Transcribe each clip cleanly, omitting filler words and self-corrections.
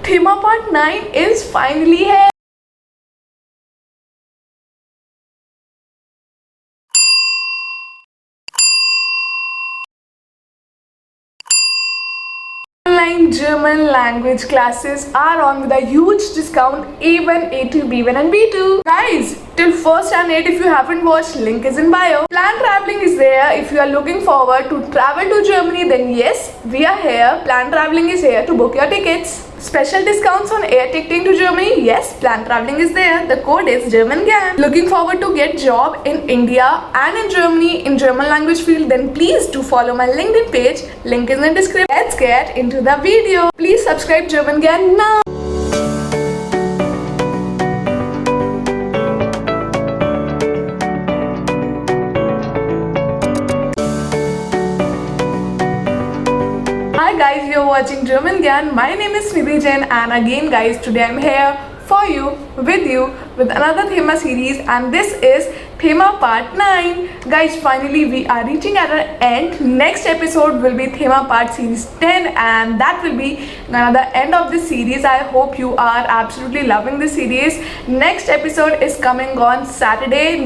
Thema Part 9 is finally here. Online German language classes are on with a huge discount A1, A2, B1 and B2. Guys, till 1st and 8 if you haven't watched, link is in bio. Plan Traveling is there. If you are looking forward to travel to Germany, then yes, we are here. Plan Traveling is here to book your tickets. Special discounts on air ticketing to Germany. Yes, Plan Traveling is there. The code is GermanGan. Looking forward to get job in India and in Germany in German language field, then please do follow my LinkedIn page. Link is in the description. Let's get into the video. Please subscribe GermanGan now. Hi guys, you're watching GermanGan. My name is Nidhi Jain, and again guys, today I'm here for you, with another Thema series, and this is Thema Part 9. Guys, finally we are reaching at our end. Next episode will be Thema Part Series 10, and that will be the end of this series. I hope you are absolutely loving this series. Next episode is coming on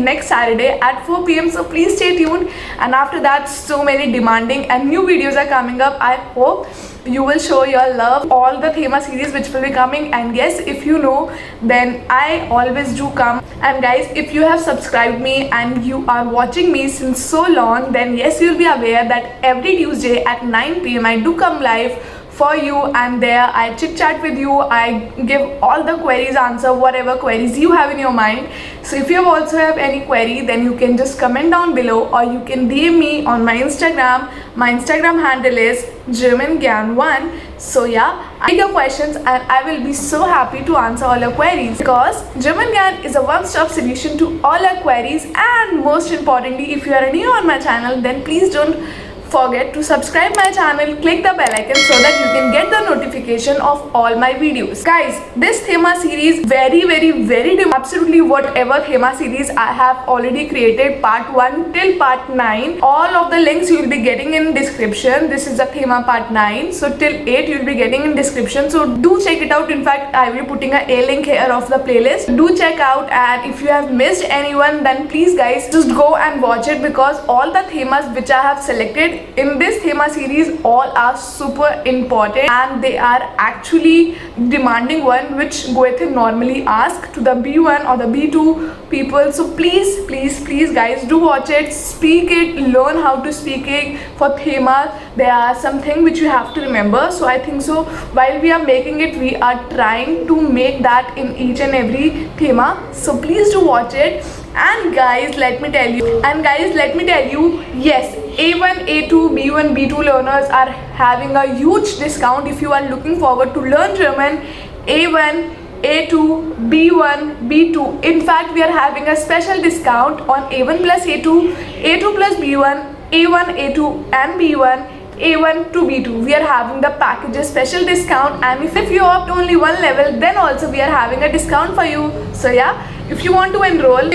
next Saturday at 4 p.m. So please stay tuned. And after that, so many demanding and new videos are coming up. I hope you will show your love all the Thema series which will be coming. And yes, if you know, then I always do come. And guys, if you have subscribed me and you are watching me since so long, then yes, you'll be aware that every Tuesday at 9 p.m. I do come live for you, and there I chit chat with you. I give all the queries, answer whatever queries you have in your mind. So if you also have any query, then you can just comment down below, or you can DM me on my Instagram. My Instagram handle is GermanGan1. So yeah, I take your questions and I will be so happy to answer all your queries, because GermanGan is a one-stop solution to all your queries. And most importantly, if you are new on my channel, then please don't forget to subscribe my channel, click the bell icon so that you can get the notification of all my videos. Guys, this Thema series very absolutely whatever Thema series I have already created, part 1 till part 9, all of the links you will be getting in description. This is the Thema part 9, so till 8 you will be getting in description, so do check it out. In fact, I will be putting a link here of the playlist. Do check out, and if you have missed anyone, then please guys just go and watch it, because all the themas which I have selected in this Thema series all are super important, and they are actually demanding one which Goethe normally ask to the B1 or the B2 people. So please guys, do watch it, speak it, learn how to speak it. For Thema, there are something which you have to remember. So I think so while we are making it, we are trying to make that in each and every Thema. So please do watch it. And guys, let me tell you, yes, A1, A2, B1, B2 learners are having a huge discount. If you are looking forward to learn German, A1, A2, B1, B2. In fact, we are having a special discount on A1 plus A2, A2 plus B1, A1, A2 and B1, A1 to B2. We are having the packages special discount, and if you opt only one level, then also we are having a discount for you. So yeah, if you want to enroll,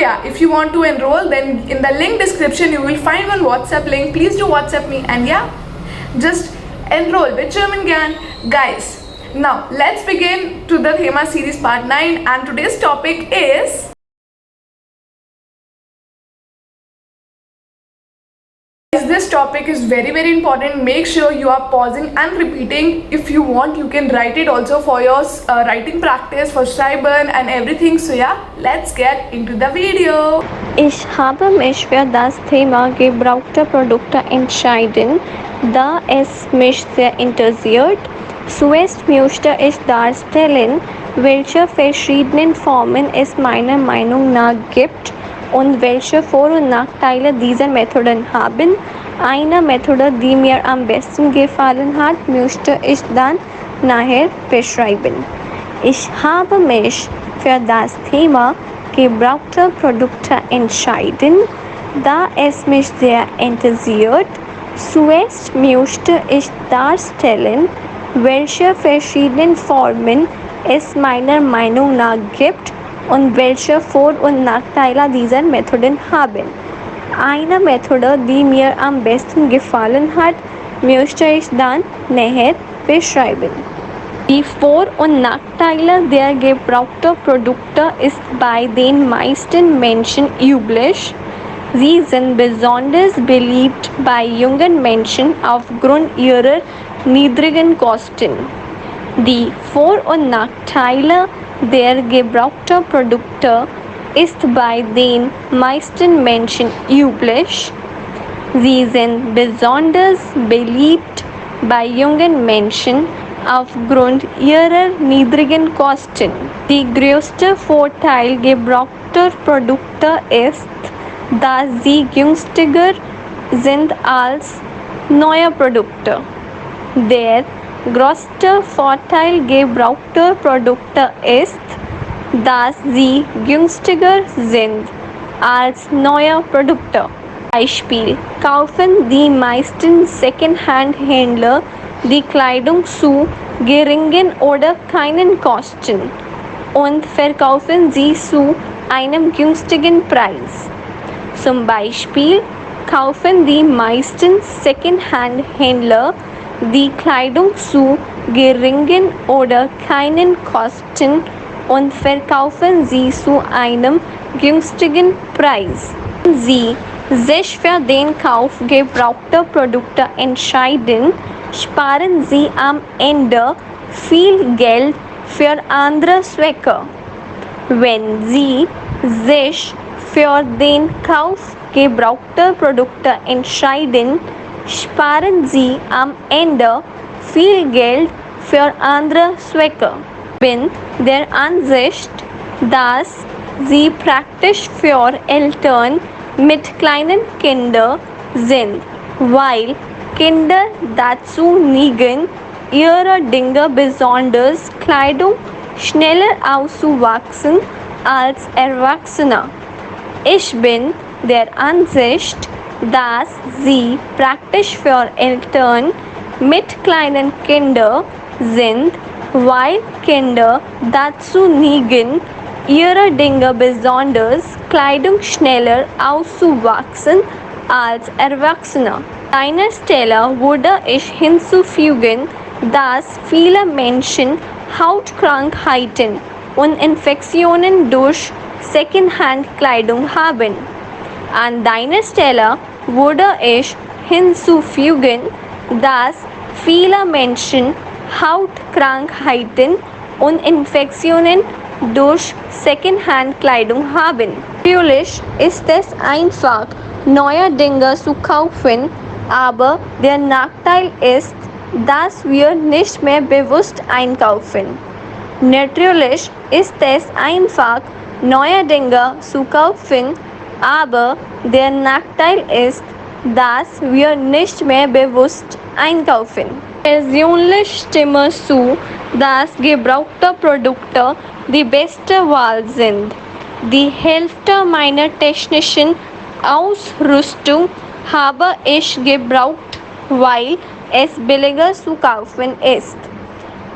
then in the link description you will find one WhatsApp link. Please do WhatsApp me, and yeah, just enroll with GermanGan. Guys, now let's begin to the Thema series part 9, and today's topic is this topic is very important. Make sure you are pausing and repeating. If you want, you can write it also for your writing practice, for Schreiben and everything. So yeah, let's get into the video. Ich habe mich für das Thema gebrauchte Produkte entschieden, da es mich sehr interessiert. Zuerst möchte ich darstellen, welche verschiedenen Formen es meiner Meinung nach gibt und welche Vor- und Nachteile diese Methoden haben. Eine Methode, die mir am besten gefallen hat, möchte ich dann nachher beschreiben. Ich habe mich für das Thema gebrauchte Produkte entschieden, da es mich sehr interessiert. Zuerst möchte ich darstellen, welche verschiedenen Formen es meiner Meinung nach gibt und welche Vor- und Nachteile diese Methoden haben. Eine Methode, die mir am besten gefallen hat, möchte ich dann näher beschreiben. Die Vor- und Nachteile der gebrauchten Produkte ist bei den meisten Menschen üblich. Sie sind besonders beliebt bei jungen Menschen aufgrund ihrer niedrigen Kosten. Die Vor- und Nachteile der gebrauchten Produkte ist bei den meisten Menschen üblich. Sie sind besonders beliebt bei jungen Menschen aufgrund ihrer niedrigen Kosten. Der größte Vorteil gebrauchter Produkte ist, dass sie günstiger sind als neue Produkte. Der größte Vorteil gebrauchter Produkte ist, dass sie günstiger sind als neue Produkte. Beispiel: Kaufen die meisten Secondhand-Händler die Kleidung zu geringen oder keinen Kosten und verkaufen sie zu einem günstigen Preis. Zum Beispiel kaufen die meisten Secondhand-Händler die Kleidung zu geringen oder keinen Kosten und verkaufen sie zu einem günstigen Preis. Wenn Sie sich für den Kauf gebrauchter Produkte entscheiden, sparen Sie am Ende viel Geld für andere Zwecke. Wenn Sie sich für den Kauf gebrauchter Produkte entscheiden, sparen Sie am Ende viel Geld für andere Zwecke. Ich bin der Ansicht, dass sie praktisch für Eltern mit kleinen Kindern sind, weil Kinder dazu neigen, ihre Dinge, besonders Kleidung, schneller auszuwachsen als Erwachsene. Ich bin der Ansicht, dass sie praktisch für Eltern mit kleinen Kindern sind, weil Kinder dazu neigen, ihre Dinge, besonders Kleidung, schneller auszuwachsen als Erwachsene. An einer Stelle würde ich hinzufügen, dass viele Menschen Hautkrankheiten und Infektionen durch Secondhand-Kleidung haben. An deiner Stelle würde ich hinzufügen, dass viele Menschen Hautkrankheiten und Infektionen durch Secondhand-Kleidung haben. Natürlich ist es einfach, neue Dinge zu kaufen, aber der Nachteil ist, dass wir nicht mehr bewusst einkaufen. Natürlich ist es einfach, neue Dinge zu kaufen, aber der Nachteil ist, dass wir nicht mehr bewusst einkaufen. Persönlich stimme zu, dass gebrauchte Produkte die beste Wahl sind. Die Hälfte meiner technischen Ausrüstung habe ich gebraucht, weil es billiger zu kaufen ist.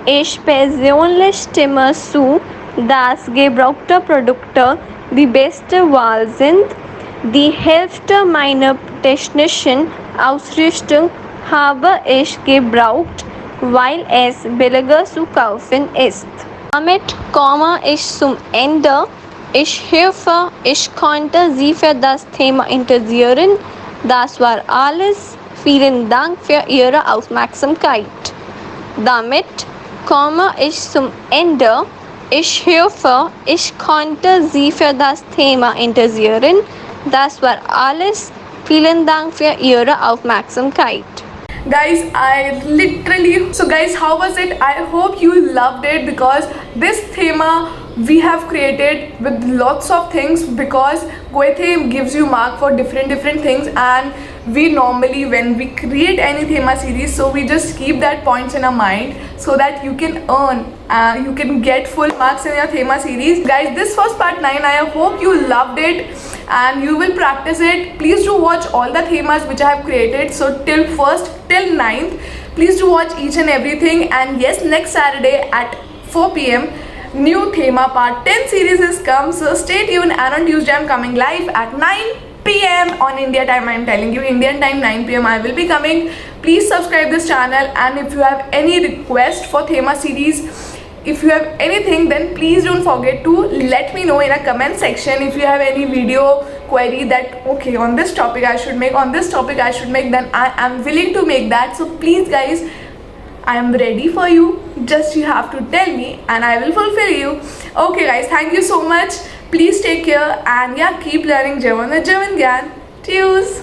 Ich persönlich stimme zu, dass gebrauchte Produkte die beste Wahl sind. Die Hälfte meiner technischen Ausrüstung habe ich gebraucht, weil es billiger zu kaufen ist. Damit komme ich zum Ende. Ich hoffe, ich konnte Sie für das Thema interessieren. Das war alles. Vielen Dank für Ihre Aufmerksamkeit. Damit komme ich zum Ende. Ich hoffe, ich konnte Sie für das Thema interessieren. Das war alles. Vielen Dank für Ihre Aufmerksamkeit. Guys, so guys, how was it? I hope you loved it, because this thema we have created with lots of things, because Goethe gives you mark for different things, and we normally, when we create any thema series, so we just keep that points in our mind so that you can earn, you can get full marks in your thema series. Guys, this was part 9. I hope you loved it and you will practice it. Please do watch all the themas which I have created, so till 1st till 9th, please do watch each and everything. And yes, next Saturday at 4 p.m. new thema part 10 series is come, so stay tuned. And on Tuesday I'm coming live at 9 p.m. on India time. I'm telling you, Indian time 9 p.m. I will be coming. Please subscribe this channel, and if you have any request for Thema series, if you have anything, then please don't forget to let me know in a comment section. If you have any video query that okay, on this topic I should make, on this topic I should make, then I am willing to make that. So please guys, I am ready for you. Just you have to tell me and I will fulfill you. Okay guys, thank you so much. Please take care and yeah, keep learning German with German Gyan. Cheers.